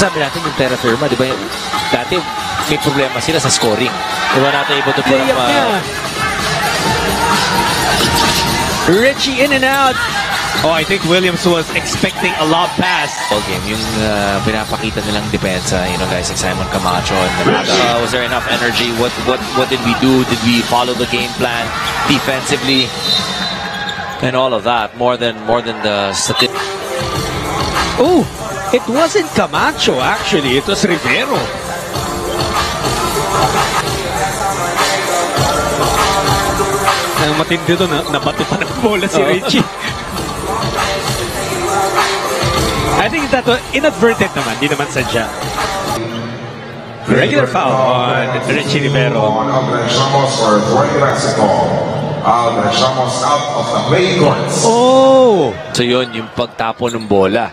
sabi natin yung Terra Firma, di ba? Dati may problema sila sa scoring. Di ba natin able to put up... Richie in and out. Oh, I think Williams was expecting a lob pass. All game, yung pinapakita nilang depensa, you know, guys, like Simon Camacho and was there enough energy? What did we do? Did we follow the game plan defensively? And all of that, more than the statistics. Oh, it wasn't Camacho actually, it was Rivero. Ang matindi doon, nabato pa ng bola si Richie. I think that was inadvertent naman, di naman sadya. Regular foul on Richie Rivero. So yun, yung pagtapo ng bola.